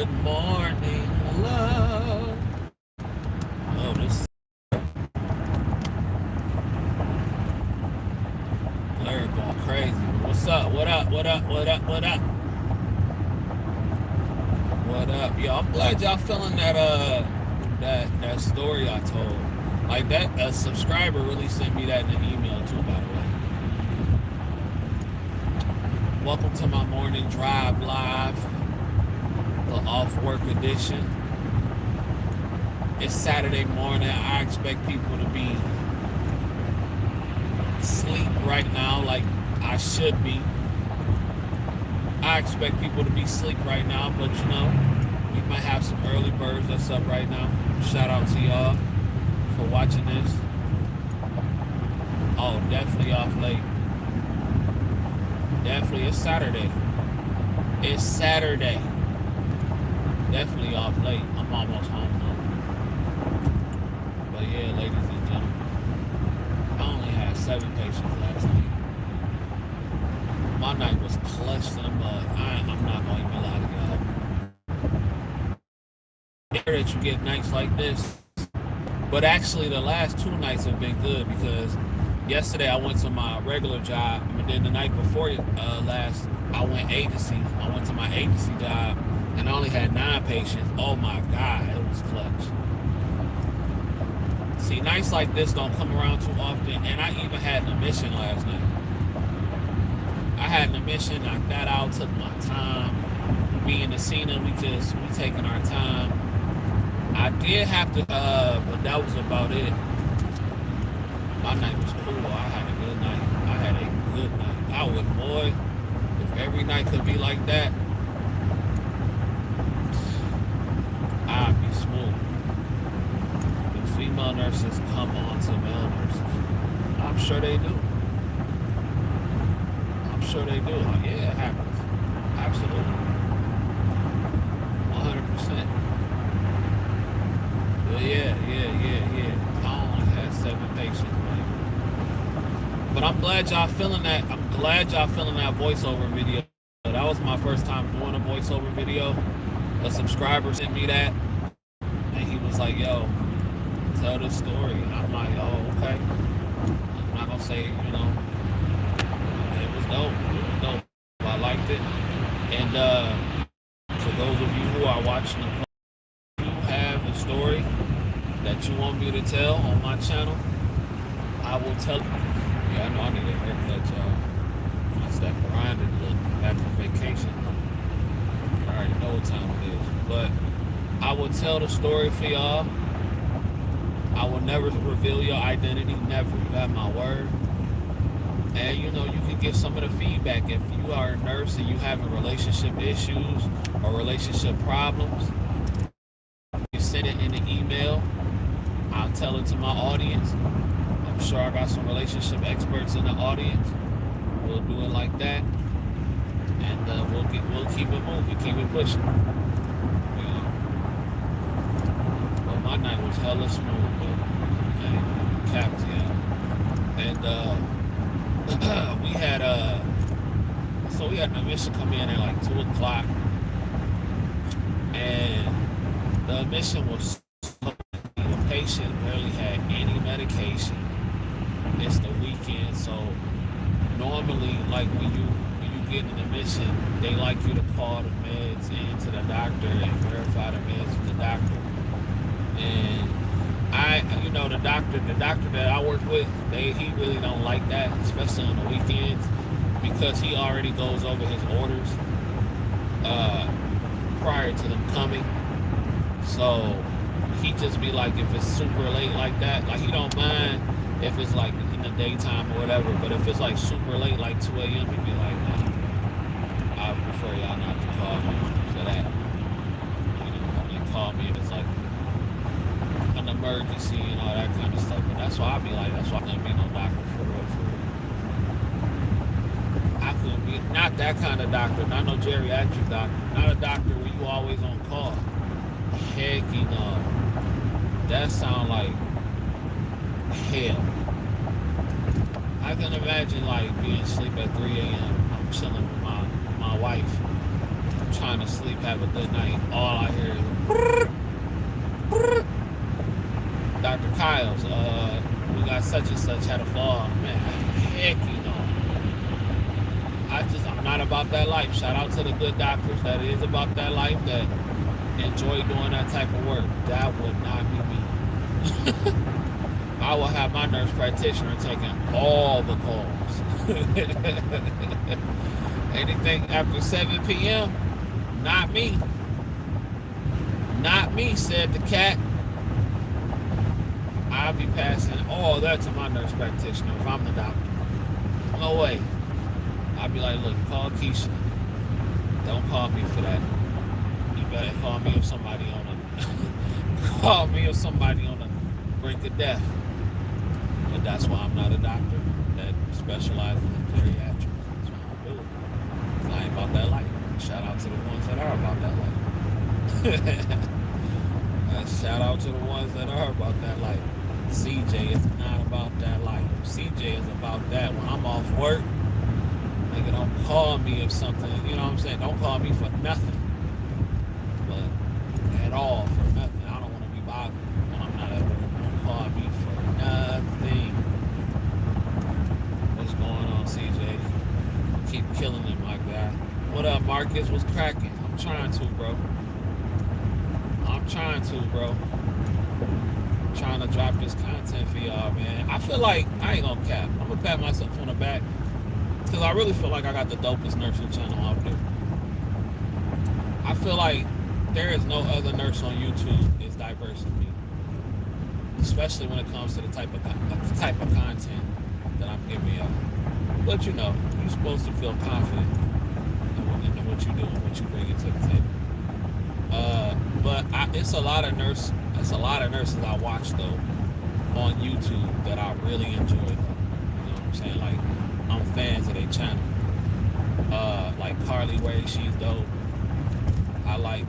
Good morning, love. Oh, this lyric going crazy. What's up? What up? What up? What up? What up? What up? Yo, I'm glad y'all feeling that story I told. Like that, a subscriber really sent me that in an email too. By the way, welcome to my morning drive live, the off work edition. It's Saturday morning. I expect people to be asleep right now, like I should be. I expect people to be asleep right now, but you know, we might have some early birds that's up right now. Shout out to y'all for watching this. Oh, definitely off late. Definitely, it's Saturday. It's Saturday. Definitely off late. I'm almost home now. But yeah, ladies and gentlemen, I only had 7 patients last night. My night was clutched in the mud. I'm not going to even lie to y'all. That you get nights like this. But actually, the last 2 nights have been good because yesterday I went to my regular job, and then the night before last, I went agency. I went to my agency job, and I only had 9 patients. Oh my God, it was clutch. See, nights like this don't come around too often, and I even had an admission last night. I had an admission, knocked that out, took my time. Me and Nacina, we taking our time. I did have to, but that was about it. My night was cool. I had a good night. I had a good night. I would, boy, if every night could be like that, I'd be smooth. The female nurses come on to male nurses. I'm sure they do. I'm sure they do. Yeah, it happens. Absolutely. 100%. But yeah. I only had 7 patients, man. But I'm glad y'all feeling that. I'm glad y'all feeling that voiceover video. That was my first time doing a voiceover video. A subscriber sent me that, and he was like, "Yo, tell this story." And I'm like, "Oh, okay." I'm not gonna say, you know, it was dope. It was dope. I liked it. And for those of you who are watching the you have a story that you want me to tell on my channel, I will tell you. Yeah, I know I need a haircut, y'all. That's that grinding look back from vacation. You already know what time it is. But I will tell the story for y'all. I will never reveal your identity. Never. You have my word. And you know, you can give some of the feedback. If you are a nurse and you having relationship issues or relationship problems, you send it in an email. I'll tell it to my audience. I'm sure I got some relationship experts in the audience. We'll do it like that, and we'll keep it moving, keep it pushing. You know. But my night was hella smooth, though. Okay, capped, yeah. And we had an admission come in at like 2:00, and the admission was so the patient barely had any medication. It's the weekend, so normally, like when you get an admission, they like you to call the meds in to the doctor and verify the meds with the doctor. And the doctor that I work with, he really don't like that, especially on the weekends, because he already goes over his orders prior to them coming. So he just be like, if it's super late like that, like he don't mind if it's like in the daytime or whatever, but if it's like super late, like 2 a.m., he'd be like, nah, I prefer y'all not to call me for that. You know, only call me if it's like an emergency and all that kind of stuff. But that's why I be like, that's why I couldn't be no doctor for real. I couldn't be, not that kind of doctor, not no geriatric doctor, not a doctor where you always on call. Heck, you know, that sound like hell. I can imagine like being asleep at 3 a.m. I'm chilling with my wife, I'm trying to sleep, have a good night. All I hear is Dr. Kyle's, we got such and such had a fall. Man, heck, I'm not about that life. Shout out to the good doctors that is about that life, that enjoy doing that type of work. That would not be me. I will have my nurse practitioner taking all the calls. Anything after 7 p.m., not me. Not me, said the cat. I'll be passing all that to my nurse practitioner if I'm the doctor. No way. I'll be like, look, call Keisha. Don't call me for that. You better call me if somebody on the brink of death. But that's why I'm not a doctor that specializes in geriatrics. That's why I do it. 'Cause I ain't about that life. Shout out to the ones that are about that life. Shout out to the ones that are about that life. CJ is not about that life. CJ is about that. When I'm off work, nigga, don't call me if something, you know what I'm saying? Don't call me for nothing. But at all, for nothing. I don't want to be bothered when I'm not at work. Don't call me for nothing. What's going on, CJ? Keep killing it, my guy. What up, Marcus? What's cracking? I'm trying to, bro. Trying to drop this content for y'all, man. I feel like, I ain't gonna cap. I'm gonna pat myself on the back, because I really feel like I got the dopest nursing channel out there. I feel like there is no other nurse on YouTube as diverse as me, especially when it comes to the type of content that I'm giving y'all. But you're supposed to feel confident in what you do and what you bring to the table. But it's a lot of nurses I watch though on YouTube that I really enjoy though. You know what I'm saying? Like, I'm fans of their channel. Like Carly Ray, she's dope. I like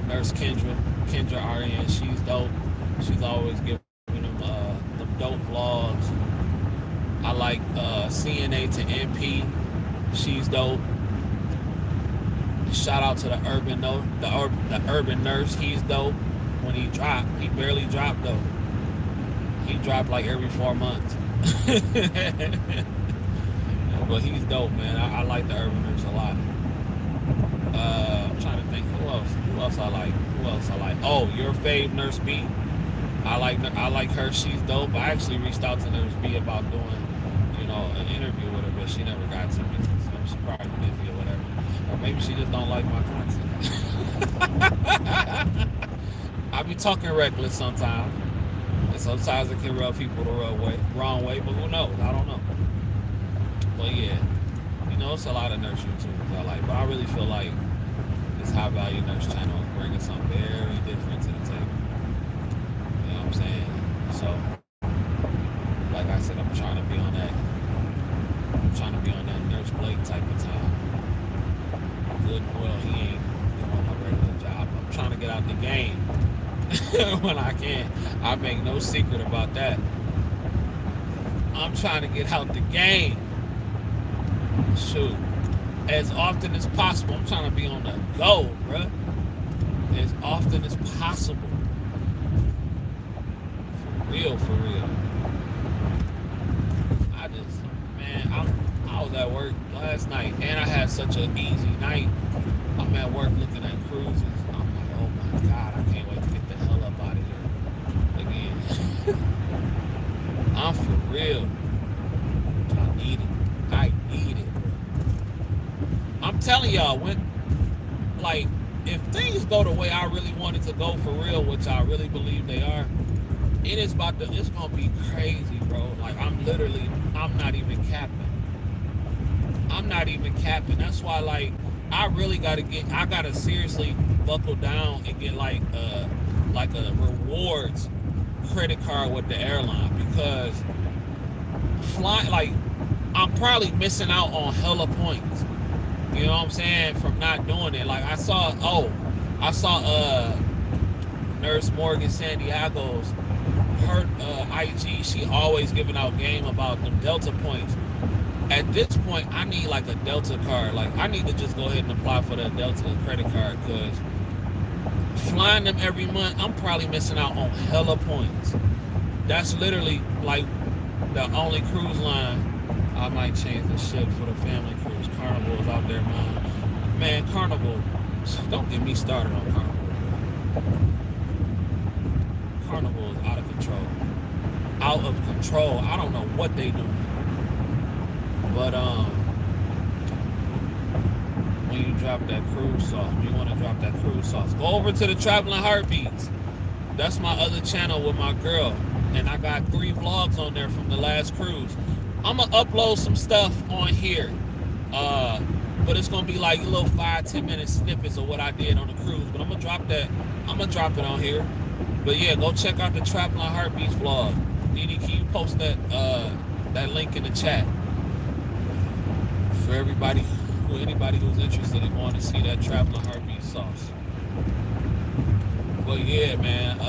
Nurse Kendra RN, she's dope. She's always giving them dope vlogs. I like CNA to NP, she's dope. Shout out to the urban nurse, he's dope. When he dropped, he barely dropped though. He dropped like every 4 months. But he's dope, man. I like the urban nurse a lot. I'm trying to think who else I like. Oh, your fave Nurse B. I like her. She's dope. I actually reached out to Nurse B about doing, an interview with her, but she never got to me. So she's probably busy or whatever. Or maybe she just don't like my content. I be talking reckless sometimes. And sometimes it can rub people the wrong way, but who knows? I don't know. But yeah, it's a lot of nurse YouTubers I like, but I really feel like this High Value Nurse channel is bringing something very different to the table. You know what I'm saying? So, like I said, I'm trying to be on that Nurse Blake type of time. Good and well, he ain't doing a regular job. I'm trying to get out the game when I can. I make no secret about that. I'm trying to get out the game. Shoot. As often as possible. I'm trying to be on the go, bruh. As often as possible. For real. I was at work last night, and I had such an easy night. I'm at work looking at cruises. I'm like, oh my God, I can't wait to get the hell up out of here again. I'm for real. I need it, bro. I'm telling y'all, if things go the way I really want it to go for real, which I really believe they are, it's gonna be crazy, bro. Like, I'm not even capping. That's why, I really I gotta seriously buckle down and get like a rewards credit card with the airline, because I'm probably missing out on hella points. You know what I'm saying? From not doing it. Like, I saw Nurse Morgan Santiago's, her IG, she always giving out game about them Delta points. At this point, I need like a Delta card. Like I need to just go ahead and apply for the Delta credit card because flying them every month, I'm probably missing out on hella points. That's literally like the only cruise line. I might change the ship for the family cruise. Carnival is out there, man. Man, Carnival, don't get me started on Carnival. Carnival is out of control. Out of control. I don't know what they do. But when you drop that cruise sauce, when you want to drop that cruise sauce, go over to the Traveling Heartbeats. That's my other channel with my girl. And I got 3 vlogs on there from the last cruise. I'm going to upload some stuff on here. But it's going to be like little 5-10 minute snippets of what I did on the cruise. But I'm going to drop that. I'm going to drop it on here. But yeah, go check out the Traveling Heartbeats vlog. Didi, can you post that link in the chat? For anybody who's interested in going to see that Traveling Heartbeat sauce. But yeah, man,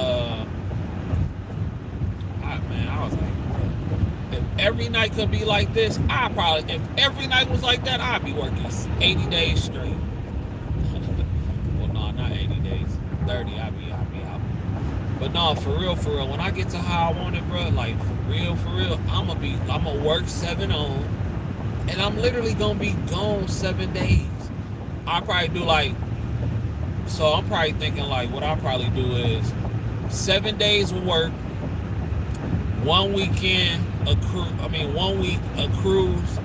I was like, if every night could be like this, if every night was like that, I'd be working 80 days straight. Well, no, not 80 days, 30, I'd be out. But no, for real, when I get to how I want it, bro, like, for real, I'm gonna work 7 on, and I'm literally gonna be gone 7 days. I'll probably do so I'm probably thinking like what I'll probably do is 7 days of work, 1 weekend one week a cruise,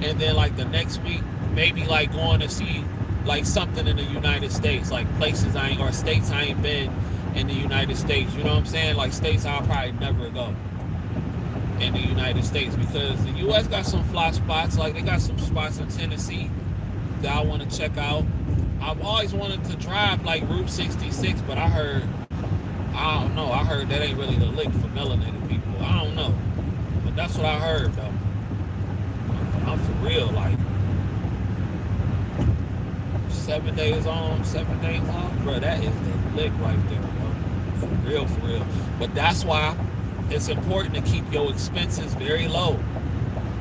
and then like the next week maybe like going to see like something in the United States, like places or states I ain't been in the United States. You know what I'm saying? Like states I'll probably never go in the United States, because the U.S. got some fly spots. Like they got some spots in Tennessee that I want to check out. I've always wanted to drive like Route 66, but I heard that ain't really the lick for melanated people. I don't know, but that's what I heard though. But I'm for real, like 7 days on, 7 days off, bro. That is the lick right there, bro. For real. But that's why it's important to keep your expenses very low.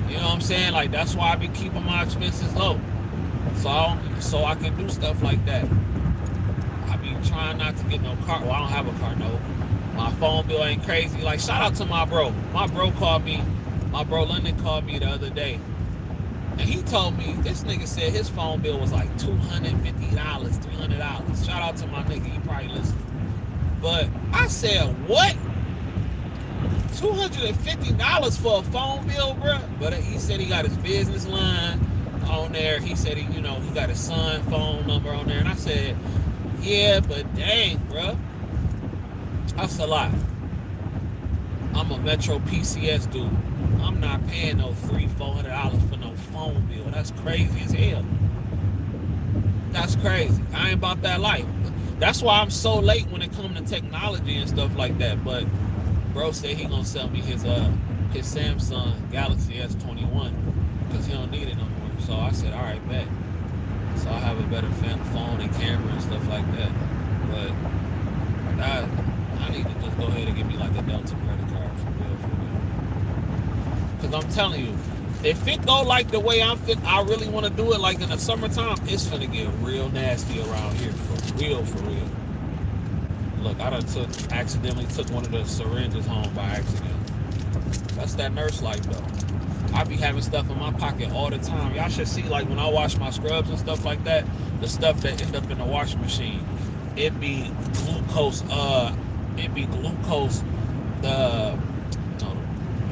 You know what I'm saying? Like that's why I be keeping my expenses low, so I can do stuff like that. I be trying not to get no car. Well, I don't have a car note. My phone bill ain't crazy. Like shout out to my bro. My bro London called me the other day, and he told me this nigga said his phone bill was like $250, $300. Shout out to my nigga. He probably listening. But I said, what? $250 for a phone bill, bro? But he said he got his business line on there. He said he got his son phone number on there. And I said, yeah, but dang, bro. That's a lot. I'm a Metro PCS dude. I'm not paying no $300-$400 for no phone bill. That's crazy as hell. That's crazy. I ain't about that life. That's why I'm so late when it comes to technology and stuff like that. But bro said he gonna sell me his Samsung Galaxy S21 because he don't need it no more. So I said, all right, bet. So I have a better phone and camera and stuff like that. But I need to just go ahead and give me like a Delta credit card for real. Because I'm telling you, if it go like the way I really want to do it, like in the summertime, it's gonna get real nasty around here for real. Look, I accidentally took one of the syringes home by accident. That's that nurse life though. I be having stuff in my pocket all the time. Y'all should see, like when I wash my scrubs and stuff like that, the stuff that end up in the washing machine, it be glucose.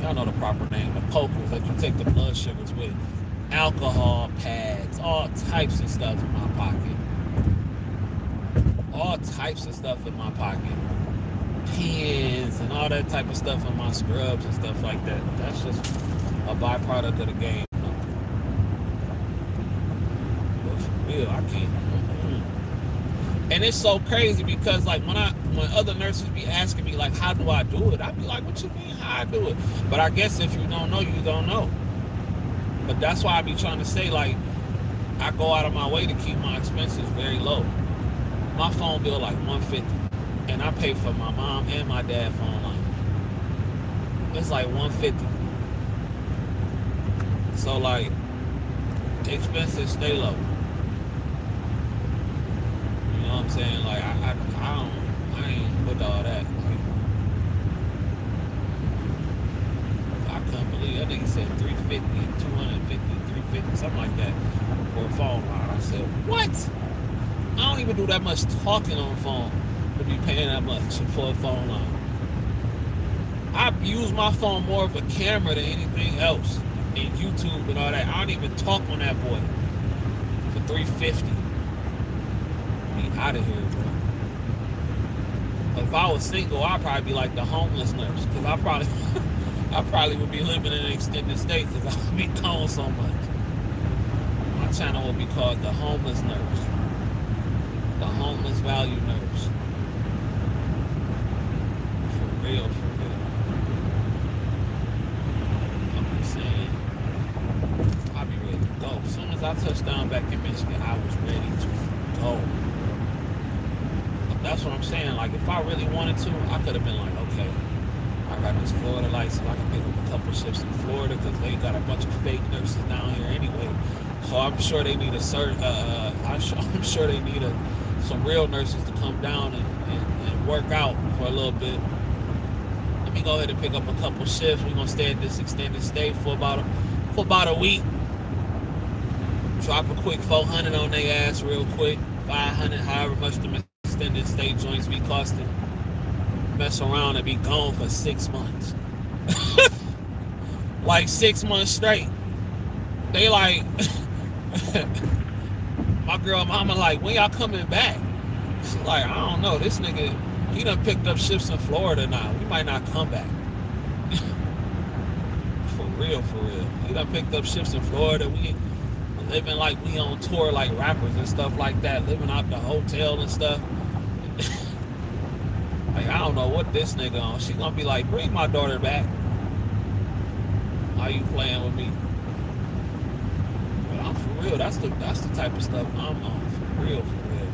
Y'all know the proper name, the pokers that you take the blood sugars with, alcohol pads, all types of stuff in my pocket. All types of stuff in my pocket. Pens and all that type of stuff in my scrubs and stuff like that. That's just a byproduct of the game. But for real, I can't. And it's so crazy because like when other nurses be asking me like, how do I do it? I be like, what you mean how I do it? But I guess if you don't know, you don't know. But that's why I be trying to say, like, I go out of my way to keep my expenses very low. My phone bill like $150, and I pay for my mom and my dad phone line. It's like $150. So like, expenses stay low. You know what I'm saying? Like I ain't with all that. Like, I couldn't believe that nigga said 350, 250, 350, something like that for a phone line. I said, what? I don't even do that much talking on the phone to be paying that much for a phone line. I use my phone more of a camera than anything else. And YouTube and all that. I don't even talk on that boy for 350. Be out of here, bro. If I was single, I'd probably be like the homeless nurse, because I probably would be living in an extended state because I'd be gone so much. My channel would be called The Homeless Nurse. The Homeless Value Nurse. For real, for real. I'm just saying, I'll be ready to go. As soon as I touched down back in Michigan, I was ready to go. That's what I'm saying. Like, if I really wanted to, I could have been like, okay, I got this Florida license. I can pick up a couple shifts in Florida because they got a bunch of fake nurses down here anyway. So I'm sure they need I'm sure they need some real nurses to come down and work out for a little bit. Let me go ahead and pick up a couple shifts. We're gonna stay at this extended stay for about a week. Drop a quick 400 on their ass real quick, 500, however much the extended stay joints be costing. Mess around and be gone for 6 months. Like 6 months straight. They like, my girl mama like, when y'all coming back? She's like, I don't know. This nigga, he done picked up shifts in Florida now. We might not come back. For real, for real. He done picked up shifts in Florida. We living like we on tour like rappers and stuff like that. Living out the hotel and stuff. Like, I don't know what this nigga on. She gonna be like, bring my daughter back. How you playing with me? But I'm for real. That's the type of stuff I'm on. For real, for real.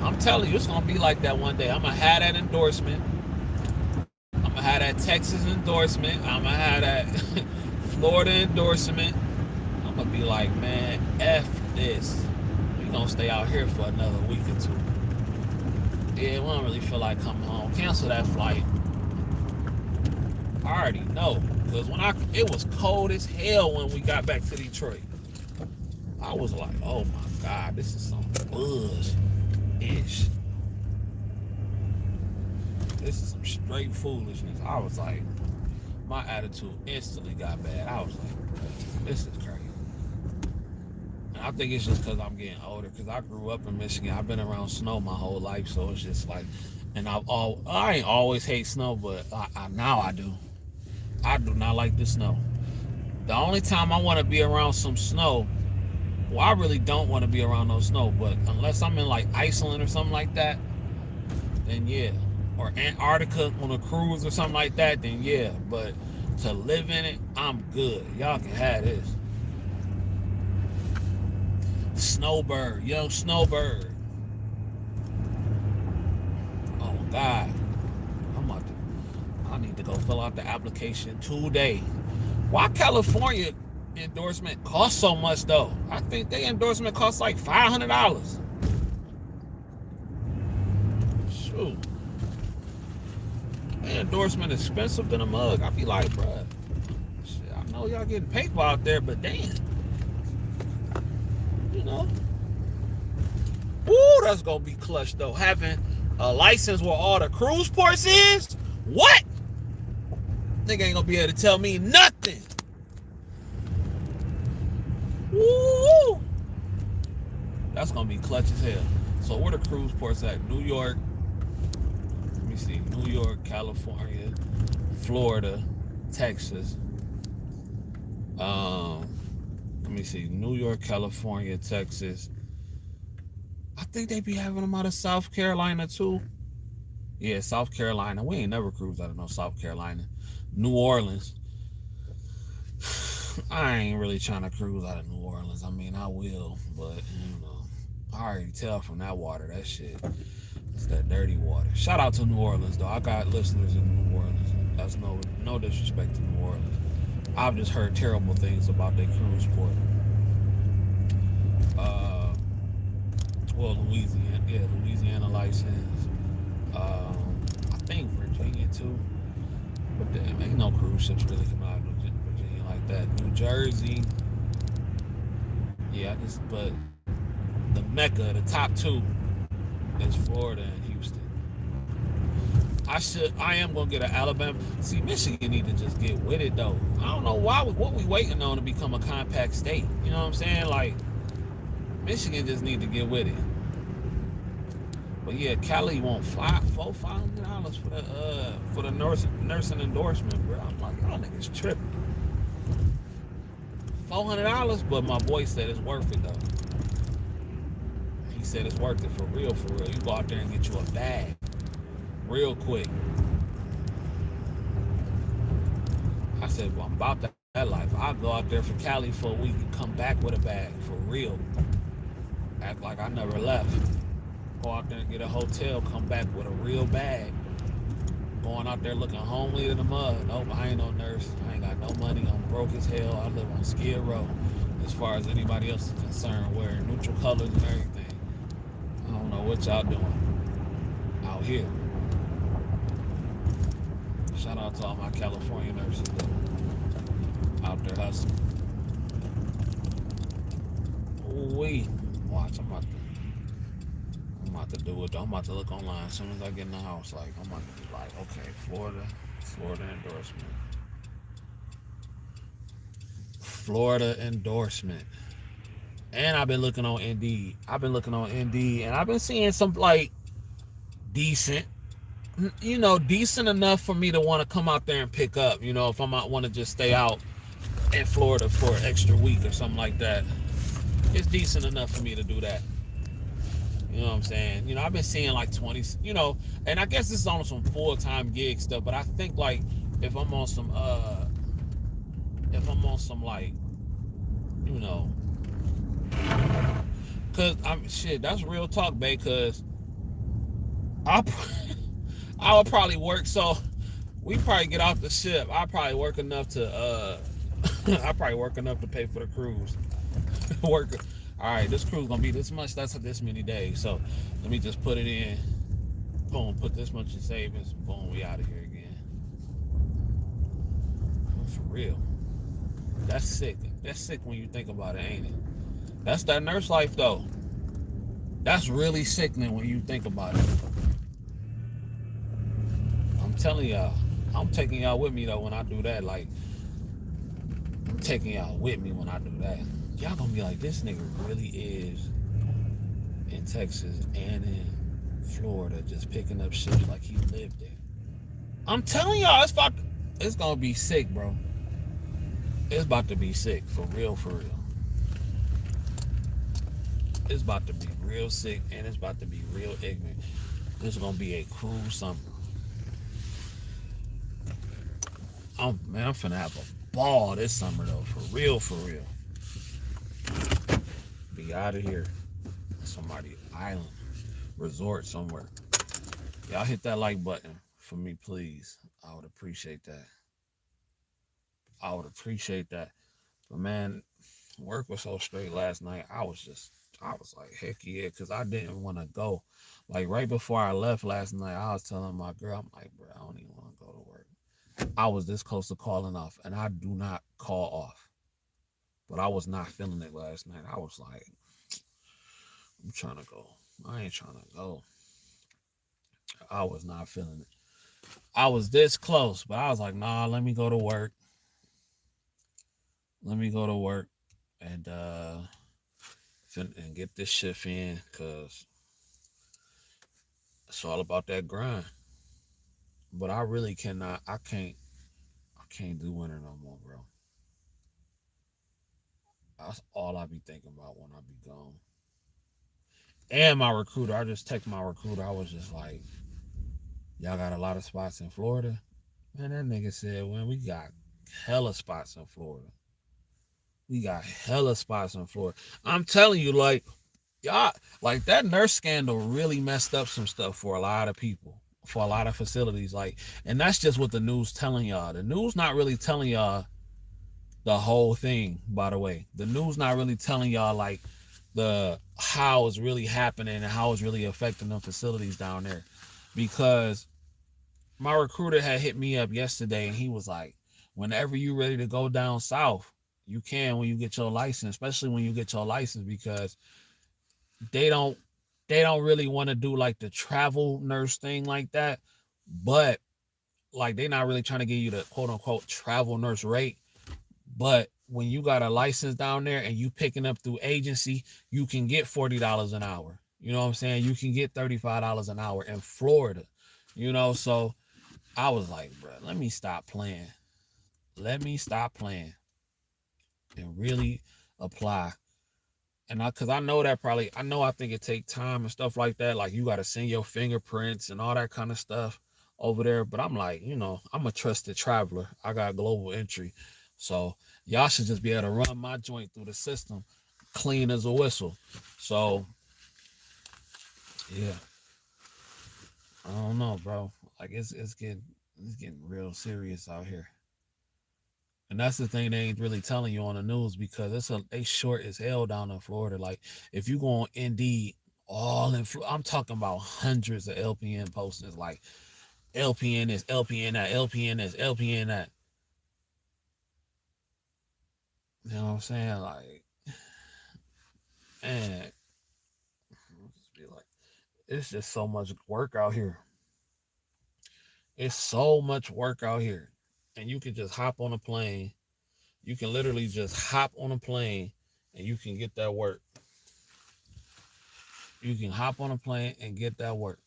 I'm telling you, it's gonna be like that one day. I'm gonna have that endorsement. I'm gonna have that Texas endorsement. I'm gonna have that Florida endorsement. I'm gonna be like, man, F this. We gonna stay out here for another week or two. Yeah, we don't really feel like coming home. Cancel that flight. I already know. Because it was cold as hell when we got back to Detroit. I was like, oh my God, this is some buzz-ish. This is some straight foolishness. I was like, my attitude instantly got bad. I was like, this is crazy. I think it's just because I'm getting older. Because I grew up in Michigan. I've been around snow my whole life, so it's just like, and I ain't always hate snow, but now I do. I do not like the snow. The only time I want to be around some snow, well, I really don't want to be around no snow, but unless I'm in like Iceland or something like that, then yeah. Or Antarctica on a cruise or something like that, then yeah. But to live in it, I'm good. Y'all can have this. Snowbird, young Snowbird. Oh God, I need to go fill out the application today. Why California endorsement costs so much though? I think their endorsement costs like $500. Shoot, their endorsement expensive than a mug. I be like, bruh, shit, I know y'all getting paper out there, but damn. You know, ooh, that's gonna be clutch though. Having a license where all the cruise ports is, what? Nigga ain't gonna be able to tell me nothing. Woo! That's gonna be clutch as hell. So where the cruise ports at? New York. Let me see. New York, California, Florida, Texas. Let me see. New York, California, Texas. I think they be having them out of South Carolina too. Yeah, South Carolina. We ain't never cruised out of no South Carolina. New Orleans. I ain't really trying to cruise out of New Orleans. I mean, I will, but you know, I already tell from that water, that shit, it's that dirty water. Shout out to New Orleans though. I got listeners in New Orleans. That's no disrespect to New Orleans. I've just heard terrible things about their cruise port. Uh, well, Louisiana license. I think Virginia too, but there ain't no cruise ships really coming out of Virginia like that. New Jersey, yeah, but the Mecca, the top two, is Florida and Houston. I am gonna get an Alabama. See, Michigan need to just get with it though. I don't know why. What we waiting on to become a compact state? You know what I'm saying? Like Michigan just need to get with it. But yeah, Cali won't $500 for the nursing endorsement, bro. I'm like, y'all niggas tripping. $400, but my boy said it's worth it though. He said it's worth it for real, for real. You go out there and get you a bag real quick. I said, well, I'm about that life. I'll go out there for Cali for a week and come back with a bag for real. Act like I never left. Go out there and get a hotel, come back with a real bag. Going out there looking homely in the mud. Nope, I ain't no nurse. I ain't got no money. I'm broke as hell. I live on Skid Row. As far as anybody else is concerned, wearing neutral colors and everything. I don't know what y'all doing out here. Shout out to all my California nurses though. Out there hustling. Ooh-wee. Watch, I'm about to do it. I'm about to look online as soon as I get in the house. Like, I'm about to be like, okay, Florida endorsement. Florida endorsement. And I've been looking on Indeed. And I've been seeing some like decent, decent enough for me to want to come out there and pick up. If I might want to just stay out in Florida for an extra week or something like that. It's decent enough for me to do that. You know what I'm saying? I've been seeing like 20, and I guess this is on some full-time gig stuff, but I think like if I'm on some like, cause that's real talk, babe, cause I would probably work, so we probably get off the ship. I probably work enough to pay for the cruise. All right, this cruise gonna be this much. That's this many days. So let me just put it in. Boom, put this much in savings. Boom, we out of here again. For real. That's sick. That's sick when you think about it, ain't it? That's that nurse life though. That's really sickening when you think about it. I'm telling y'all, I'm taking y'all with me though when I do that. Like, I'm taking y'all with me when I do that. Y'all gonna be like, this nigga really is in Texas and in Florida just picking up shit like he lived there. I'm telling y'all, it's gonna be sick, bro. It's about to be sick, for real, for real. It's about to be real sick, and it's about to be real ignorant. This is gonna be a cruel summer. I'm finna have a ball this summer though, for real, for real. Be out of here. Somebody island resort somewhere. Y'all hit that like button for me, please. I would appreciate that. But man, work was so straight last night. I was like, heck yeah, because I didn't want to go. Like right before I left last night, I was telling my girl, I'm like, bro, I don't even want to go to work. I was this close to calling off, and I do not call off. But I was not feeling it last night. I was like, I'm trying to go. I ain't trying to go. I was not feeling it. I was this close, but I was like, nah, let me go to work. And get this shift in, because it's all about that grind. But I really cannot. I can't do winter no more, bro. That's all I be thinking about when I be gone. And my recruiter, I just text my recruiter. I was just like, y'all got a lot of spots in Florida? Man, that nigga said, well, we got hella spots in Florida. I'm telling you, like, y'all, like that nurse scandal really messed up some stuff for a lot of people, for a lot of facilities. Like, and that's just what the news telling y'all. The news not really telling y'all The whole thing, by the way. The news not really telling y'all like the how it's really happening and how it's really affecting the facilities down there. Because my recruiter had hit me up yesterday and he was like, whenever you ready to go down south, you can when you get your license, especially when you get your license, because they don't really want to do like the travel nurse thing like that. But like they're not really trying to give you the quote unquote travel nurse rate. But when you got a license down there and you picking up through agency, you can get $40 an hour. You know what I'm saying? You can get $35 an hour in Florida. So I was like, bro, let me stop playing. Let me stop playing and really apply. And because I know that I think it take time and stuff like that. Like you got to send your fingerprints and all that kind of stuff over there. But I'm like, I'm a trusted traveler. I got global entry. So y'all should just be able to run my joint through the system clean as a whistle. So yeah, I don't know, bro. Like it's getting real serious out here. And that's the thing they ain't really telling you on the news, because they short as hell down in Florida. Like if you go on Indeed, I'm talking about hundreds of LPN postings, like LPN is LPN that, LPN is LPN that. You know what I'm saying? Like, man, it's just so much work out here. It's so much work out here. And you can just hop on a plane. You can literally just hop on a plane and you can get that work. You can hop on a plane and get that work.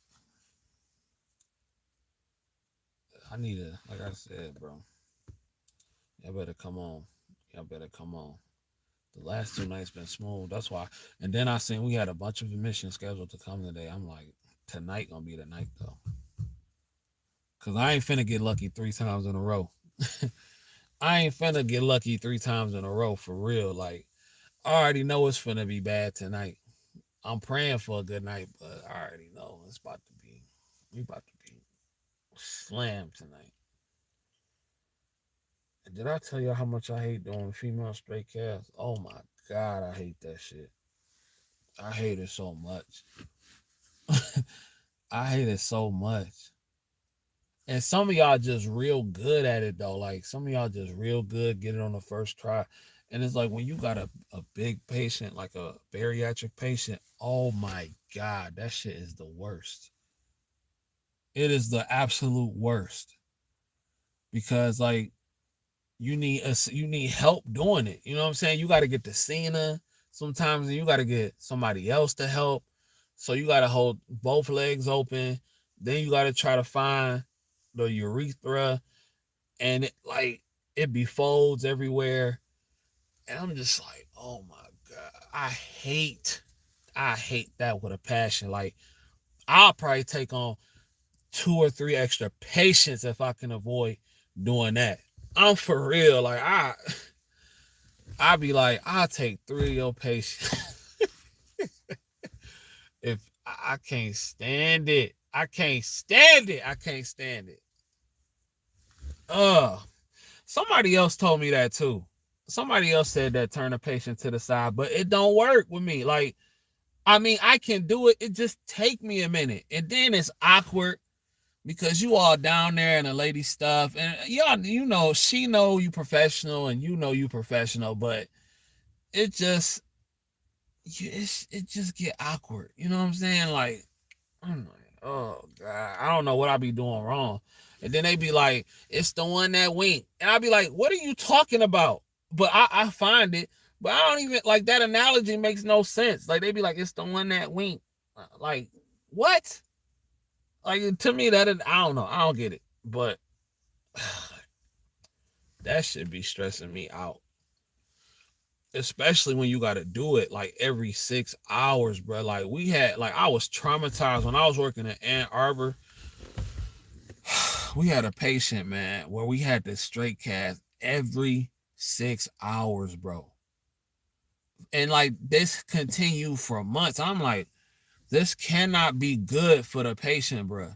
I need to, like I said, bro, y'all better come on. Y'all better come on. The last 2 nights been smooth. That's why. And then I seen we had a bunch of admissions scheduled to come today. I'm like, tonight gonna be the night though. Cause I ain't finna get lucky 3 times in a row. I ain't finna get lucky 3 times in a row for real. Like, I already know it's finna be bad tonight. I'm praying for a good night, but I already know it's about to be. We about to be slammed tonight. And did I tell you how much I hate doing female straight casts? Oh my God, I hate that shit. I hate it so much. I hate it so much. And some of y'all just real good at it though. Like some of y'all just real good, get it on the first try. And it's like when you got a big patient, like a bariatric patient, oh my God, that shit is the worst. It is the absolute worst. Because like you need help doing it. You know what I'm saying? You got to get the Cena sometimes, and you got to get somebody else to help. So you got to hold both legs open. Then you got to try to find the urethra, and it befolds everywhere. And I'm just like, oh my God, I hate that with a passion. Like I'll probably take on 2 or 3 extra patients if I can avoid doing that. I'm for real. Like I be like, I'll take 3 of your patients. If I can't stand it. I can't stand it. Somebody else told me that too. Somebody else said that turn a patient to the side, but it don't work with me. Like, I mean, I can do it. It just take me a minute. And then it's awkward because you all down there and the lady stuff. And y'all, she know you professional and you know you professional, but it just get awkward. You know what I'm saying? Like, I'm like, oh God, I don't know what I be doing wrong. And then they be like, it's the one that winked. And I be like, what are you talking about? But I find it, but I don't even like that analogy makes no sense. Like they be like, it's the one that winked. Like, what? Like to me, I don't know. I don't get it. But that should be stressing me out. Especially when you got to do it like every 6 hours, bro. Like I was traumatized when I was working in Ann Arbor. We had a patient, man, where we had this straight cast every 6 hours, bro. And like this continued for months. I'm like, this cannot be good for the patient, bro.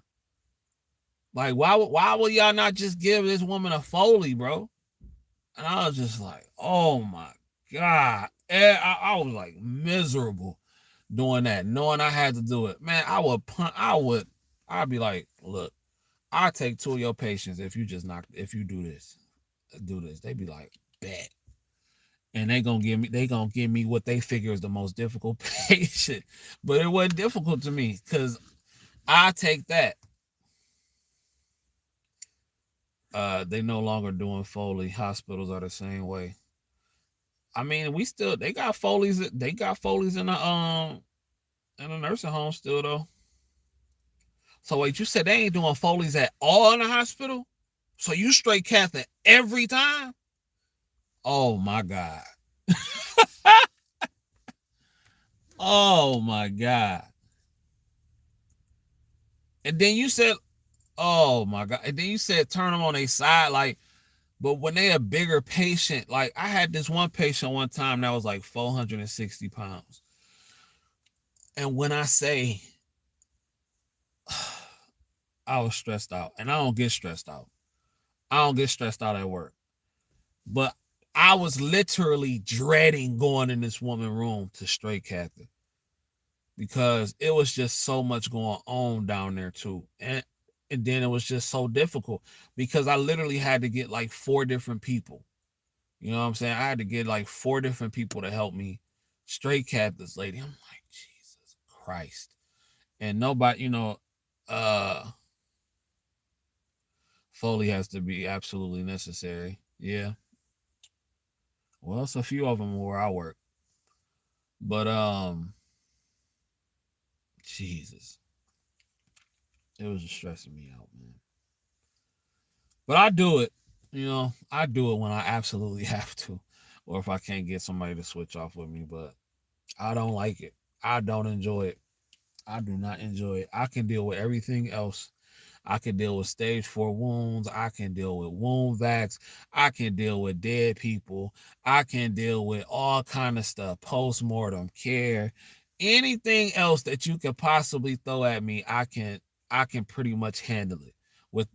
Like, why will y'all not just give this woman a Foley, bro? And I was just like, oh my God. And I was like miserable doing that, knowing I had to do it. Man, I'd be like, look, I'll take 2 of your patients if you do this. They be like, bet. And they gonna give me what they figure is the most difficult patient. But it wasn't difficult to me because I take that. They no longer doing Foley. Hospitals are the same way. I mean, they got Foleys. They got Foleys in a nursing home still though. So wait, you said they ain't doing Foleys at all in the hospital? So you straight Catholic every time? Oh my God. Oh my God. And then you said, oh my God. And then you said turn them on their side, like, but when they a bigger patient, like I had this one patient one time that was like 460 pounds. And when I say I was stressed out, and I don't get stressed out. I don't get stressed out at work. But I was literally dreading going in this woman's room to straight Catholic because it was just so much going on down there too. And then it was just so difficult because I literally had to get like 4 different people. You know what I'm saying? I had to get like 4 different people to help me straight Catholic this lady. I'm like, Jesus Christ. And nobody, Foley has to be absolutely necessary. Yeah. Well, it's a few of them where I work. But Jesus. It was just stressing me out, man. But I do it. I do it when I absolutely have to. Or if I can't get somebody to switch off with me. But I don't like it. I don't enjoy it. I do not enjoy it. I can deal with everything else. I can deal with stage 4 wounds. I can deal with wound vacs. I can deal with dead people. I can deal with all kind of stuff, post-mortem care, anything else that you could possibly throw at me. I can pretty much handle it.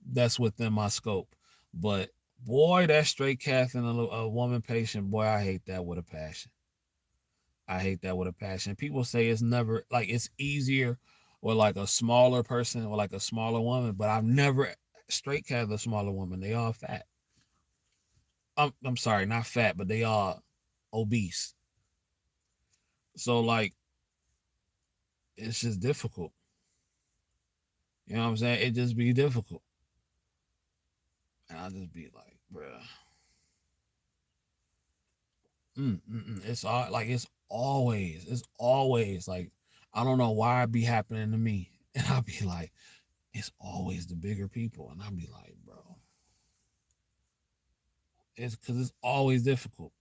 That's within my scope. But boy, that straight casting a woman patient, boy, I hate that with a passion. I hate that with a passion. People say it's never like it's easier with like a smaller person or like a smaller woman, but I've never straight cat a smaller woman. They all fat. I'm sorry, not fat, but they are obese. So like it's just difficult. You know what I'm saying? It just be difficult. And I'll just be like, bruh. It's all like it's always like I don't know why it be happening to me. And I'll be like, it's always the bigger people. And I'll be like, bro, it's because it's always difficult.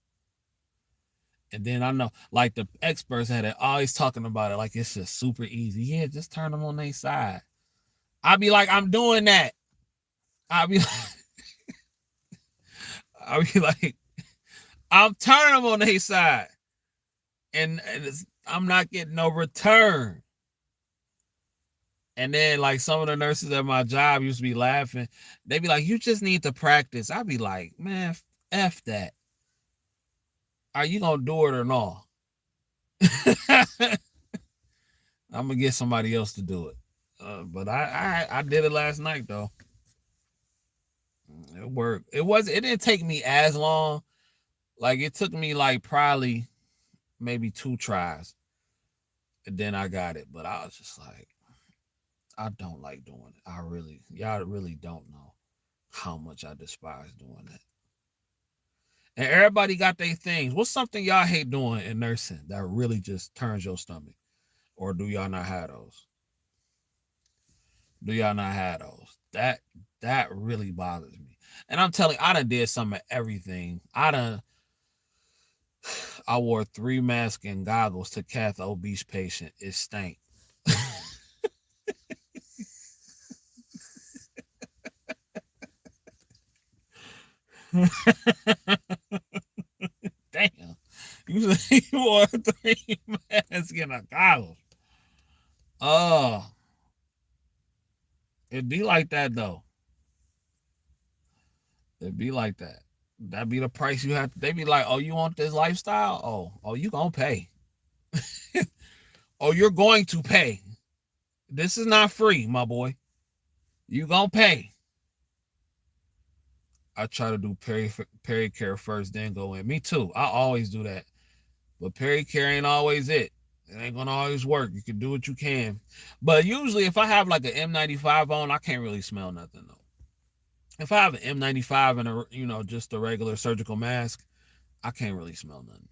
And then I know, like the experts had it always talking about it, like it's just super easy. Yeah, just turn them on their side. I'll be like, I'm doing that. I'll be like, I'll be like, I'm turning them on their side, and I'm not getting no return. And then like some of the nurses at my job used to be laughing. They'd be like, you just need to practice. I'd be like, man, F that. Are you gonna do it or not? I'm gonna get somebody else to do it. But I did it last night though. It worked. It didn't take me as long. Like it took me like probably maybe 2 tries. And then I got it. But I was just like, I don't like doing it. Y'all really don't know how much I despise doing that. And everybody got their things. What's something y'all hate doing in nursing that really just turns your stomach? Or do y'all not have those? Do y'all not have those? That really bothers me. And I'm telling you, I done did some of everything. I wore 3 masks and goggles to cath obese patient. It stank. Damn. You wore 3 masks and a goggles. Oh, it'd be like that though. It'd be like that. That be the price you have. They be like, oh, you want this lifestyle? Oh, you gonna pay. Oh, you're going to pay. This is not free, my boy. You gonna pay. I try to do peri care first, then go in. Me too. I always do that. But peri care ain't always it. It ain't gonna always work. You can do what you can. But usually if I have like an N95 on, I can't really smell nothing though. If I have an N95 and just a regular surgical mask, I can't really smell nothing.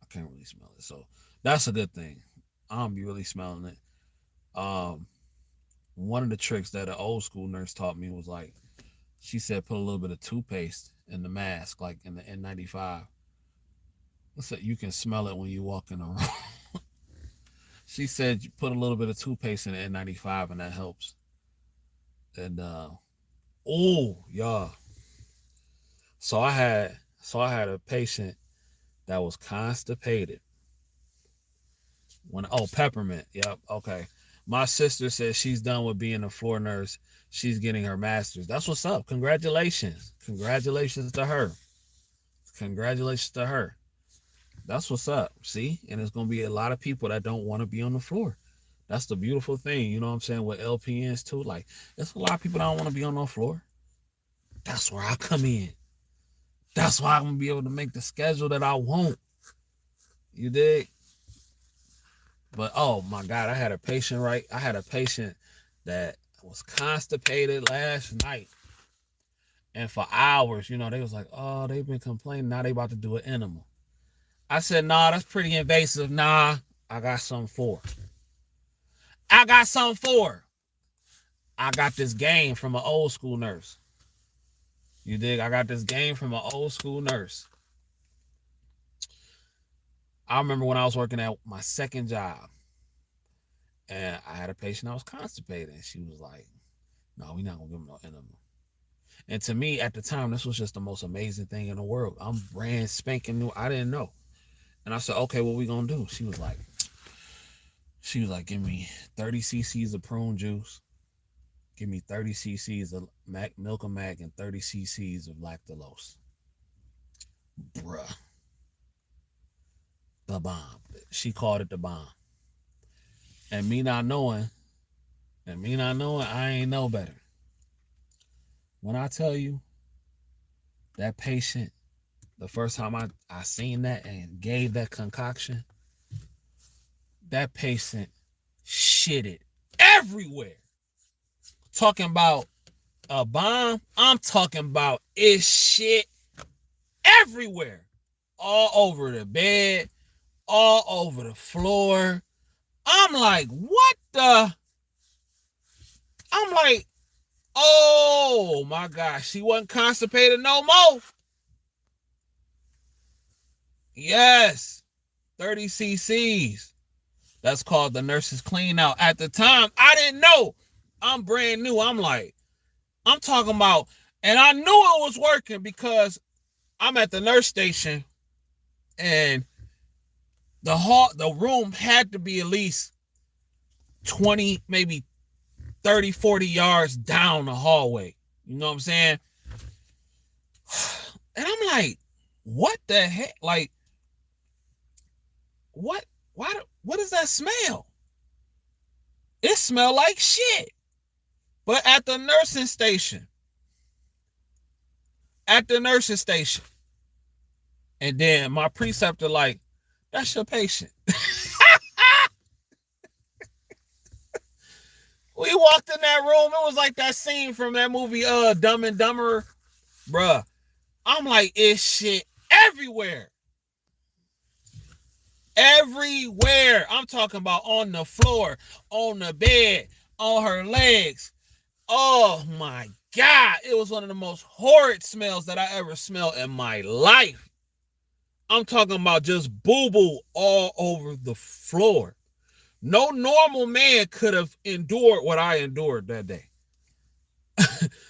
I can't really smell it. So that's a good thing. I don't be really smelling it. One of the tricks that an old school nurse taught me was like, she said put a little bit of toothpaste in the mask, like in the N95. So you can smell it when you walk in the room. She said you put a little bit of toothpaste in the N95 and that helps. And yeah. So I had a patient that was constipated. Peppermint. Yep. Okay. My sister says she's done with being a floor nurse. She's getting her master's. That's what's up. Congratulations. Congratulations to her. Congratulations to her. That's what's up. See? And there's going to be a lot of people that don't want to be on the floor. That's the beautiful thing. You know what I'm saying? With LPNs too. Like, there's a lot of people that don't want to be on the floor. That's where I come in. That's why I'm going to be able to make the schedule that I want. You dig? But oh my God, I had a patient that was constipated last night. And for hours, they was like, oh, they've been complaining. Now they about to do an enema. I said, nah, that's pretty invasive. Nah, I got something for. I got this game from an old school nurse. You dig? I got this game from an old school nurse. I remember when I was working at my second job, and I had a patient that was constipated, and she was like, no, we're not going to give him no enema. And to me, at the time, this was just the most amazing thing in the world. I'm brand spanking new. I didn't know. And I said, okay, what we going to do? She was like, give me 30 cc's of prune juice. Give me 30 cc's of milk and mag and 30 cc's of lactulose. Bruh. The bomb. She called it the bomb. And me not knowing, I ain't know better. When I tell you that patient, the first time I seen that and gave that concoction, that patient shitted everywhere. Talking about a bomb, I'm talking about it shit everywhere. All over the bed, all over the floor. I'm like, what the? I'm like, oh my gosh, she wasn't constipated no more. Yes, 30 cc's. That's called the nurse's clean out. At the time, I didn't know. I'm brand new. I'm talking about, and I knew it was working because I'm at the nurse station and the room had to be at least 20, maybe 30, 40 yards down the hallway. You know what I'm saying? And I'm like, what the heck? Like, what does that smell? It smelled like shit. But at the nursing station. And then my preceptor like, that's your patient. We walked in that room. It was like that scene from that movie, Dumb and Dumber. Bruh. I'm like, it's shit everywhere. Everywhere. I'm talking about on the floor, on the bed, on her legs. Oh my God. It was one of the most horrid smells that I ever smelled in my life. I'm talking about just boo-boo all over the floor. No normal man could have endured what I endured that day.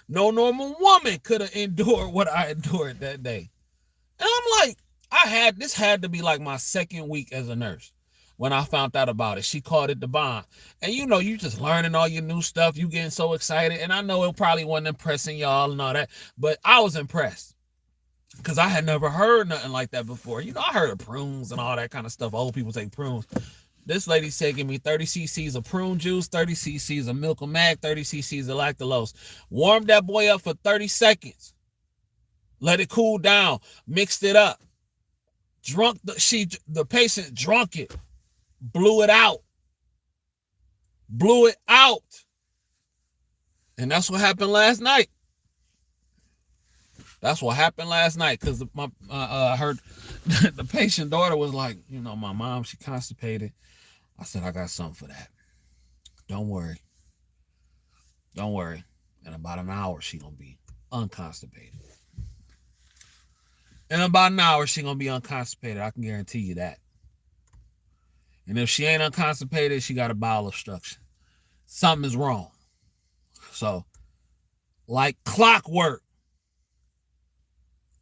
No normal woman could have endured what I endured that day. And I'm like, this had to be like my second week as a nurse. when I found out about it. She called it the bond. And you know, you just learning all your new stuff. You getting so excited. And I know it probably wasn't impressing y'all and all that, but I was impressed because I had never heard nothing like that before. You know, I heard of prunes and all that kind of stuff. Old people take prunes. This lady said, give me 30 cc's of prune juice, 30 cc's of milk and mag, 30 cc's of lactulose. Warm that boy up for 30 seconds. Let it cool down. Mixed it up. The patient drunk it. Blew it out. And that's what happened last night. Because I heard the patient daughter was like, you know, my mom, she constipated. I said, I got something for that. Don't worry. In about an hour, she gonna be unconstipated. I can guarantee you that. And if she ain't unconstipated, she got a bowel obstruction. Something is wrong. So, like clockwork.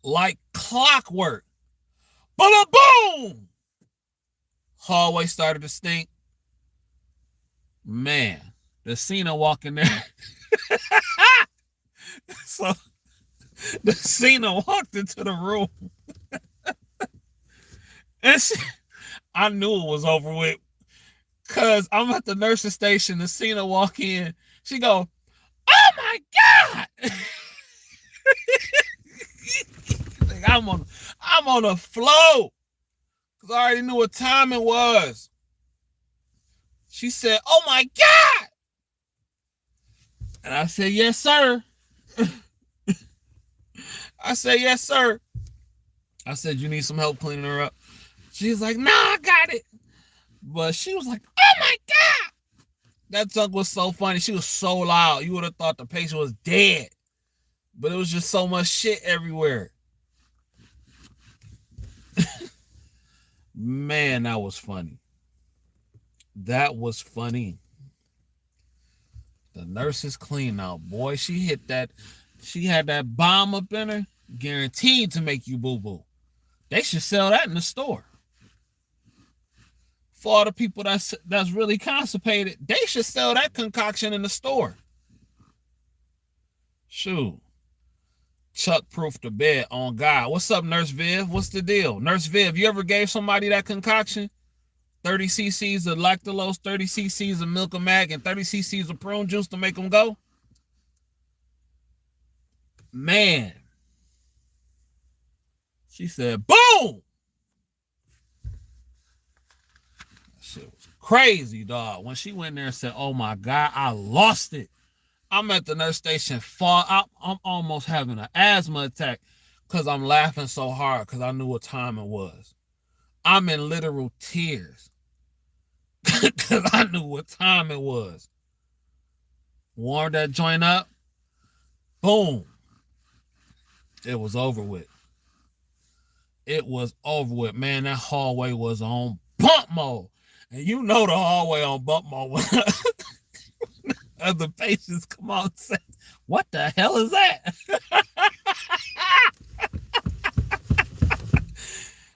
Boom! Hallway started to stink. Man, the Cena walk in there. So, the Cena walked into the room. And I knew it was over with. Because I'm at the nurse's station. The Cena walk in. She go, oh my God! I'm on the flow. Because I already knew what time it was. She said, oh my God! And I said, yes, sir. I said, yes, sir. I said, you need some help cleaning her up? She's like, nah, I got it. But she was like, oh my God. That junk was so funny. She was so loud. You would have thought the patient was dead. But it was just so much shit everywhere. Man, that was funny. The nurse is clean now. Boy, she hit that. She had that bomb up in her. Guaranteed to make you boo-boo. They should sell that in the store. For all the people that's really constipated, they should sell that concoction in the store. Shoot. Chuck-proof the bed on God. What's up, Nurse Viv? What's the deal? Nurse Viv, you ever gave somebody that concoction? 30 cc's of lactulose, 30 cc's of milk and mag, and 30 cc's of prune juice to make them go? Man. She said, boom! That shit was crazy, dog. When she went there and said, oh my God, I lost it. I'm at the nurse station. I'm almost having an asthma attack because I'm laughing so hard because I knew what time it was. I'm in literal tears because I knew what time it was. Warmed that joint up. Boom. It was over with. Man, that hallway was on bump mode. And you know the hallway on bump mode. Other patients come out and say, what the hell is that?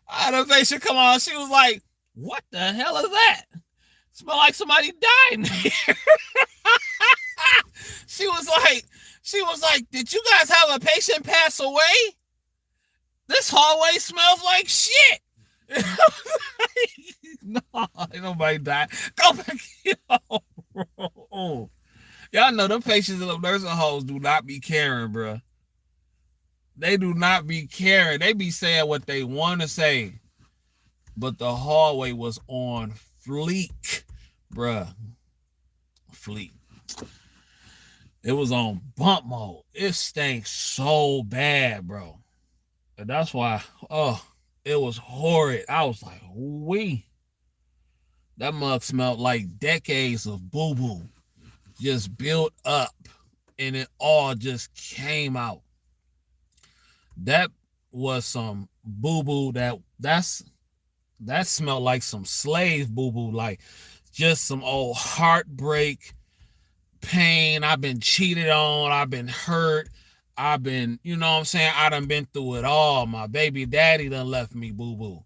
Other patient come on, she was like, what the hell is that? Smell like somebody died in here. She was like, did you guys have a patient pass away? This hallway smells like shit. No, ain't nobody died. Go back. Y'all know them patients in the nursing homes do not be caring, bro. They do not be caring. They be saying what they want to say. But the hallway was on fleek, bruh. Fleek. It was on bump mode. It stank so bad, bro. And that's why, it was horrid. I was like, wee. That mug smelled like decades of boo-boo just built up, and it all just came out. That was some boo-boo that smelled like some slave boo-boo, like just some old heartbreak, pain. I've been cheated on. I've been hurt. I've been, you know what I'm saying? I done been through it all. My baby daddy done left me, boo-boo.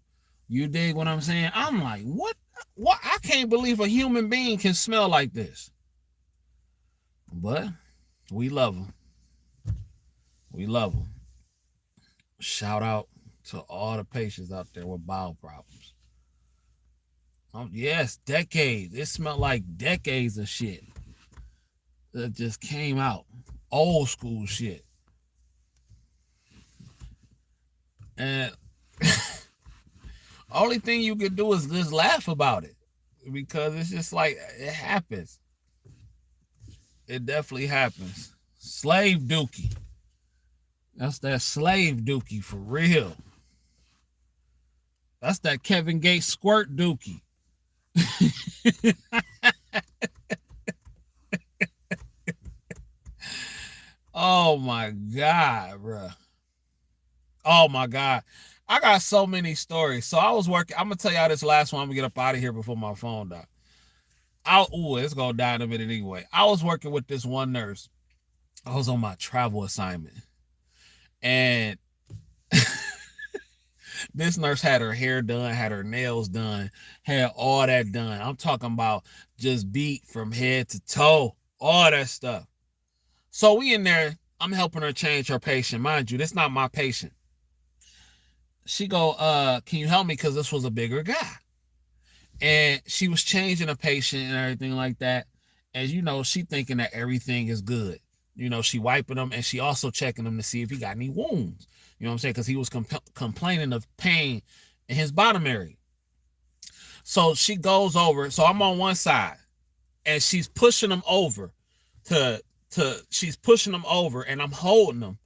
You dig what I'm saying? I'm like, what? What? I can't believe a human being can smell like this. But we love them. We love them. Shout out to all the patients out there with bowel problems. Yes, decades. It smelled like decades of shit that just came out. Old school shit. And only thing you can do is just laugh about it. Because it's just like, it happens. It definitely happens. Slave dookie. That's that slave dookie for real. That's that Kevin Gates squirt dookie. Oh my God, bro. Oh my God. I got so many stories. So I was working. I'm gonna tell y'all this last one. I'm gonna get up out of here before my phone dies. It's gonna die in a minute anyway. I was working with this one nurse. I was on my travel assignment. And this nurse had her hair done, had her nails done, had all that done. I'm talking about just beat from head to toe, all that stuff. So we in there, I'm helping her change her patient. Mind you, this not my patient. She go, can you help me? Because this was a bigger guy. And she was changing a patient and everything like that. And, you know, she thinking that everything is good. You know, she wiping him and she also checking him to see if he got any wounds. You know what I'm saying? Because he was complaining of pain in his bottom area. So she goes over. So I'm on one side and she's pushing him over she's pushing him over and I'm holding him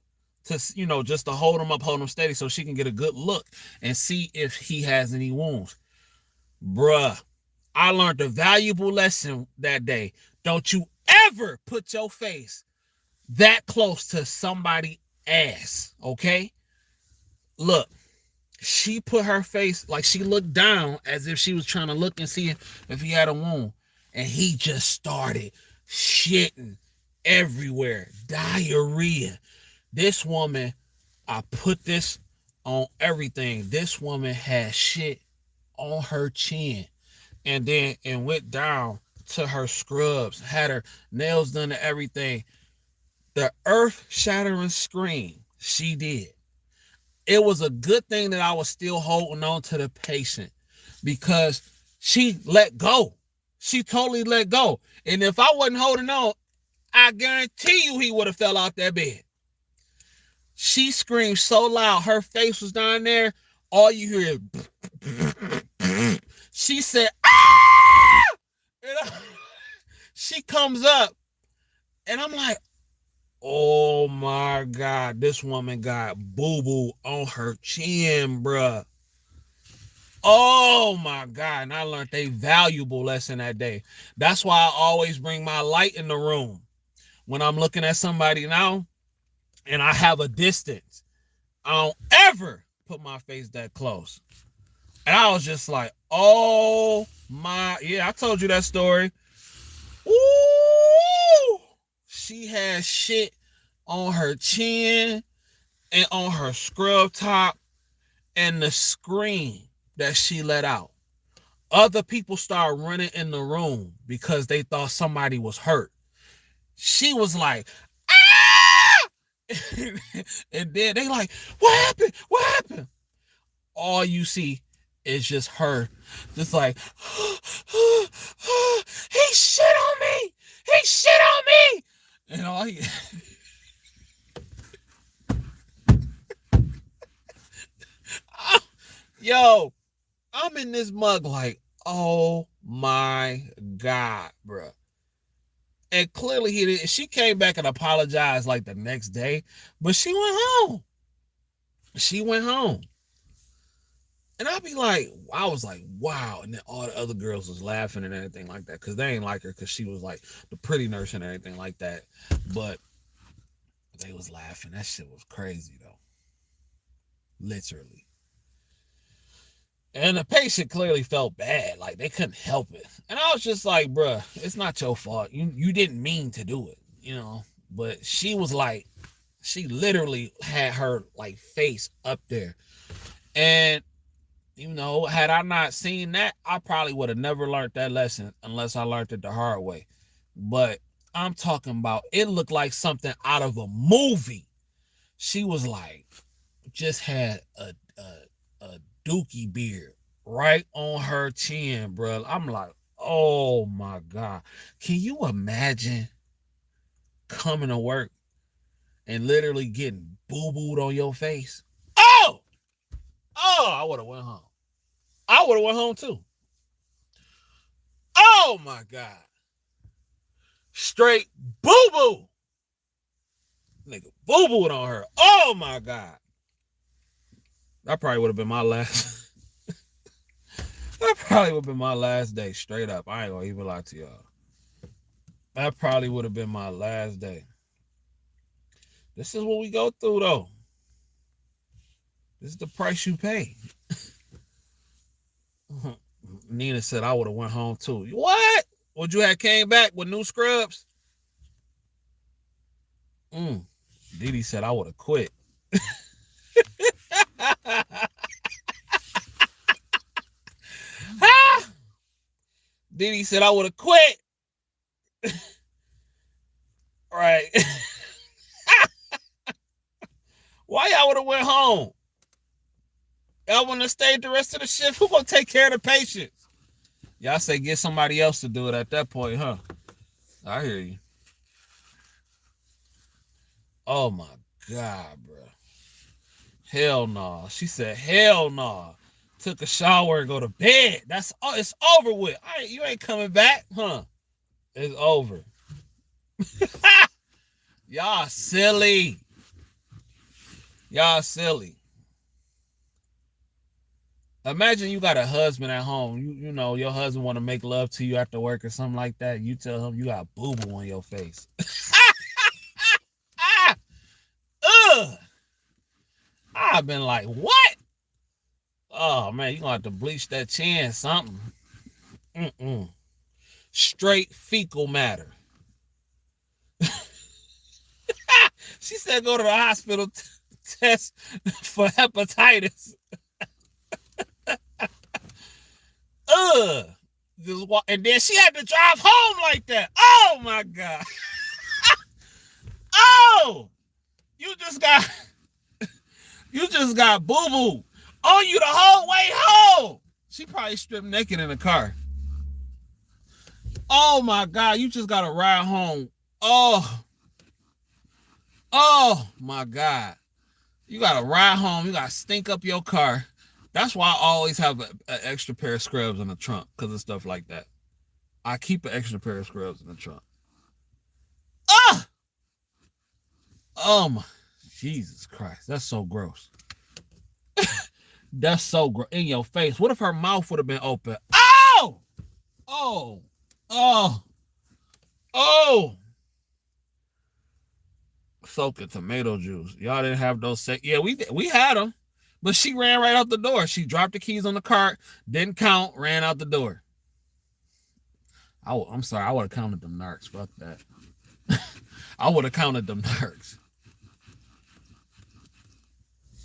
to, you know, just to hold him up, hold him steady so she can get a good look and see if he has any wounds. Bruh, I learned a valuable lesson that day. Don't you ever put your face that close to somebody's ass, okay? Look, she put her face, like she looked down as if she was trying to look and see if he had a wound. And he just started shitting everywhere. Diarrhea. This woman, I put this on everything. This woman had shit on her chin. And then it went down to her scrubs. Had her nails done and everything. The earth-shattering scream she did. It was a good thing that I was still holding on to the patient because she let go. She totally let go. And if I wasn't holding on, I guarantee you he would have fell out that bed. She screamed so loud, her face was down there. All you hear is she said, ah! She comes up and I'm like, oh my God, this woman got boo-boo on her chin, bruh. Oh my God. And I learned a valuable lesson that day. That's why I always bring my light in the room. When I'm looking at somebody now and I have a distance, I don't ever put my face that close. And I was just like, oh my, yeah, I told you that story. Ooh, she had shit on her chin and on her scrub top, and the scream that she let out. Other people started running in the room because they thought somebody was hurt. She was like, ah! And then they like, what happened? What happened? All you see is just her, just like, he shit on me. He shit on me. And all he... Yo, I'm in this mug like, oh my God, bro. And clearly he did. She came back and apologized like the next day, but she went home. She went home. And I'd be like, I was like, wow. And then all the other girls was laughing and everything like that because they ain't like her because she was like the pretty nurse and everything like that. But they was laughing. That shit was crazy though. Literally. And the patient clearly felt bad. Like they couldn't help it. And I was just like, bruh, it's not your fault. You didn't mean to do it, you know. But she was like, she literally had her like face up there. And Had I not seen that, I probably would have never learned that lesson unless I learned it the hard way. But I'm talking about, it looked like something out of a movie. She was like, just had a dookie beard right on her chin, bro. I'm like, oh my God. Can you imagine coming to work and literally getting boo-booed on your face? Oh, I would have went home. I would have went home too. Oh my God. Straight boo-boo. Nigga boo-booed on her. Oh my God. That probably would have been my last. That probably would have been my last day, straight up. I ain't gonna even lie to y'all. That probably would have been my last day. This is what we go through, though. This is the price you pay. Nina said I would have went home too. What? Would you have came back with new scrubs? Didi said I would have quit. Didi said I would have quit. Right. Why y'all would have went home? Y'all want to stay the rest of the shift? Who gonna take care of the patients? Y'all say get somebody else to do it at that point, huh? I hear you. Oh my God, bro. Hell no. Nah. She said, hell no. Nah. Took a shower and go to bed. It's over with. You ain't coming back, huh? It's over. Y'all silly. Y'all silly. Imagine you got a husband at home. You know your husband want to make love to you after work or something like that. You tell him you got boo-boo on your face. I've been like, what? Oh man, you gonna have to bleach that chin, something. Straight fecal matter. She said go to the hospital test for hepatitis. And then she had to drive home like that. Oh my God. Oh, you just got boo-boo on you the whole way home. She probably stripped naked in the car. Oh my God, you just got to ride home. Oh my God. You got to ride home. You got to stink up your car. That's why I always have an extra pair of scrubs in the trunk, because of stuff like that. I keep an extra pair of scrubs in the trunk. Oh my, Jesus Christ. That's so gross. That's so gross. In your face. What if her mouth would have been open? Oh! Oh! Oh! Oh! Soaking tomato juice. Y'all didn't have those. Yeah, we had them. But she ran right out the door. She dropped the keys on the cart, didn't count, ran out the door. I'm sorry. I would have counted them narcs. Fuck that. I would have counted them narcs.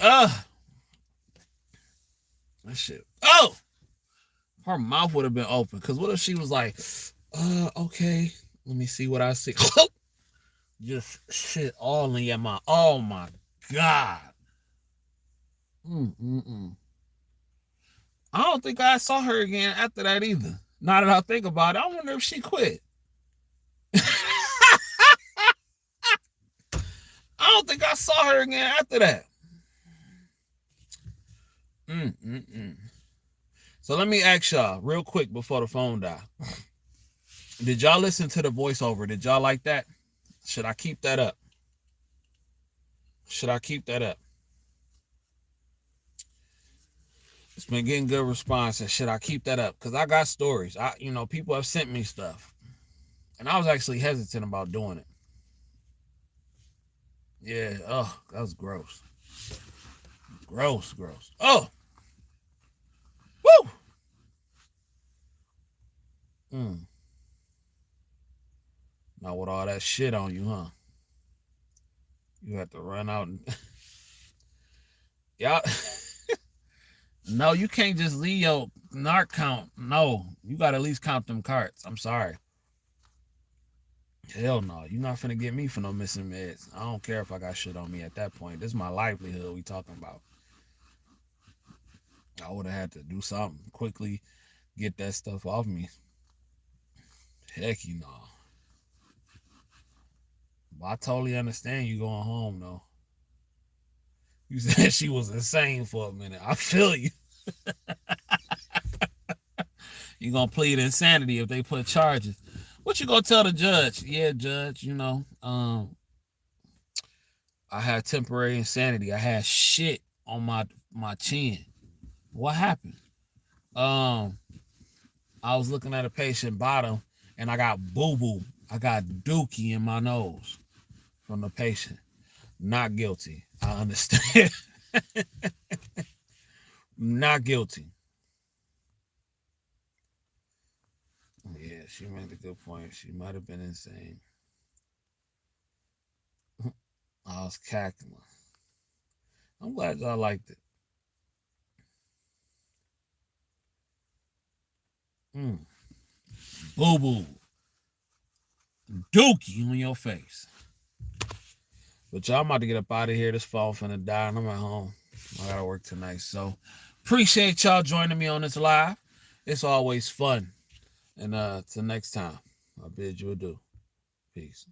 That shit. Oh! Her mouth would have been open. Because what if she was like, okay, let me see what I see. Just shit all in your mouth. Oh my God. I don't think I saw her again after that either. Now that I think about it, I wonder if she quit. I don't think I saw her again after that. So let me ask y'all real quick before the phone die. Did y'all listen to the voiceover? Did y'all like that? Should I keep that up? Should I keep that up? It's been getting good responses. Should I keep that up? Because I got stories. People have sent me stuff. And I was actually hesitant about doing it. Yeah. Oh, that was gross. Gross. Oh. Woo. Now with all that shit on you, huh? You have to run out and y'all No, you can't just leave your narc count. No, you got to at least count them carts. I'm sorry. Hell no, you're not finna get me for no missing meds. I don't care if I got shit on me at that point. This is my livelihood we talking about. I would have had to do something quickly, get that stuff off me. Heck, you know. But I totally understand you going home though. You said she was insane for a minute. I feel you. You gonna plead insanity if they put charges. What you gonna tell the judge? Yeah, judge, I had temporary insanity. I had shit on my chin. What happened? I was looking at a patient bottom and I got boo-boo. I got dookie in my nose from the patient. Not guilty. I understand. Not guilty. Yeah, she made a good point. She might have been insane. I was cackling. I'm glad y'all liked it. Boo boo. Dookie on your face. But y'all, I'm about to get up out of here. This phone finna die and I'm at home. I gotta work tonight. So appreciate y'all joining me on this live. It's always fun. And till next time, I bid you adieu. Peace.